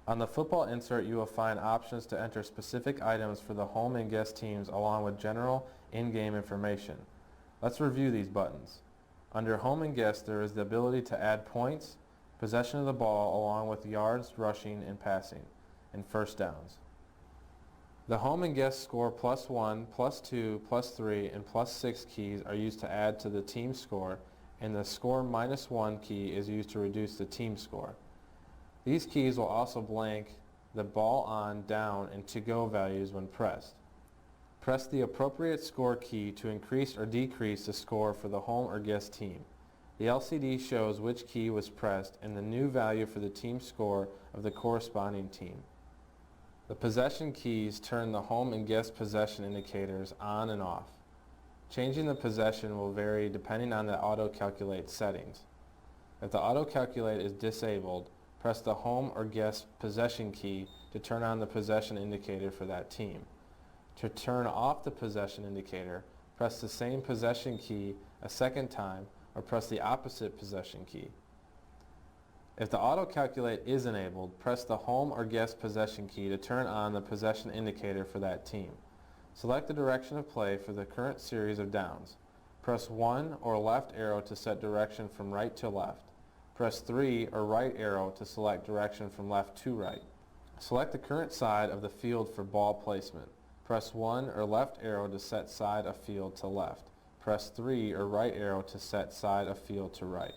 On the football insert, you will find options to enter specific items for the home and guest teams along with general in-game information. Let's review these buttons. Under home and guest, there is the ability to add points, possession of the ball along with yards, rushing, and passing, and first downs. The home and guest score +1, +2, +3, and +6 keys are used to add to the team score, and the score -1 key is used to reduce the team score. These keys will also blank the ball on, down, and to-go values when pressed. Press the appropriate score key to increase or decrease the score for the home or guest team. The LCD shows which key was pressed and the new value for the team score of the corresponding team. The possession keys turn the home and guest possession indicators on and off. Changing the possession will vary depending on the auto-calculate settings. If the auto-calculate is disabled, press the home or guest possession key to turn on the possession indicator for that team. To turn off the possession indicator, press the same possession key a second time or press the opposite possession key. If the auto-calculate is enabled, press the home or guest possession key to turn on the possession indicator for that team. Select the direction of play for the current series of downs. Press 1 or left arrow to set direction from right to left. Press 3 or right arrow to select direction from left to right. Select the current side of the field for ball placement. Press 1 or left arrow to set side of field to left. Press 3 or right arrow to set side of field to right.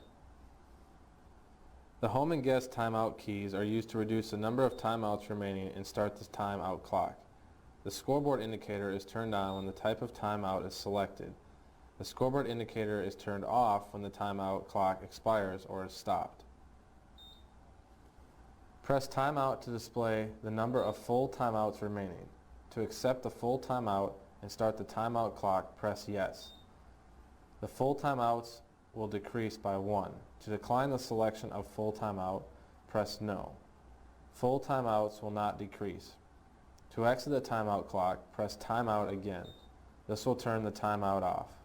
The home and guest timeout keys are used to reduce the number of timeouts remaining and start the timeout clock. The scoreboard indicator is turned on when the type of timeout is selected. The scoreboard indicator is turned off when the timeout clock expires or is stopped. Press timeout to display the number of full timeouts remaining. To accept the full timeout and start the timeout clock, press yes. The full timeouts will decrease by 1. To decline the selection of full timeout, press no. Full timeouts will not decrease. To exit the timeout clock, press timeout again. This will turn the timeout off.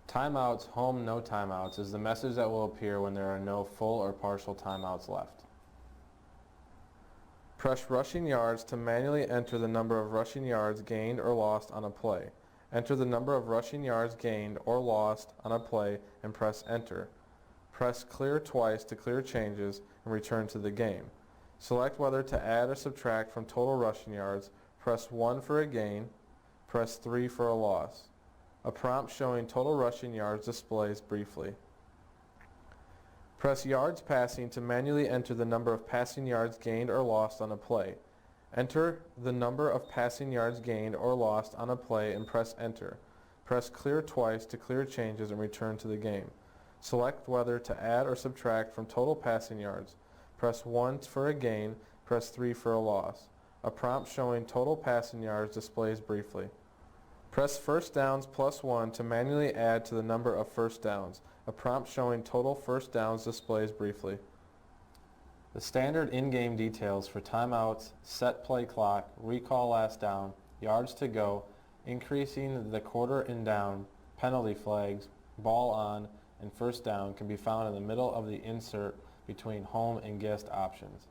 Timeouts, home no timeouts is the message that will appear when there are no full or partial timeouts left. Press rushing yards to manually enter the number of rushing yards gained or lost on a play. Enter the number of rushing yards gained or lost on a play and press enter. Press clear twice to clear changes and return to the game. Select whether to add or subtract from total rushing yards. Press 1 for a gain. Press 3 for a loss. A prompt showing total rushing yards displays briefly. Press yards passing to manually enter the number of passing yards gained or lost on a play. Enter the number of passing yards gained or lost on a play and press enter. Press clear twice to clear changes and return to the game. Select whether to add or subtract from total passing yards. Press 1 for a gain, press 3 for a loss. A prompt showing total passing yards displays briefly. Press first downs +1 to manually add to the number of first downs. A prompt showing total first downs displays briefly. The standard in-game details for timeouts, set play clock, recall last down, yards to go, increasing the quarter and down, penalty flags, ball on, and first down can be found in the middle of the insert between home and guest options.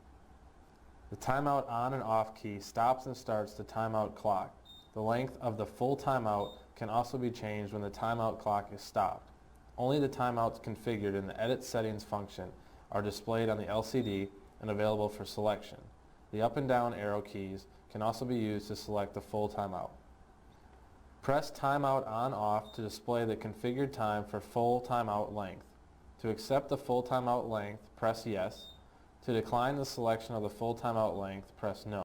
The timeout on and off key stops and starts the timeout clock. The length of the full timeout can also be changed when the timeout clock is stopped. Only the timeouts configured in the Edit Settings function are displayed on the LCD and available for selection. The up and down arrow keys can also be used to select the full timeout. Press Timeout On/Off to display the configured time for full timeout length. To accept the full timeout length, press yes. To decline the selection of the full timeout length, press no.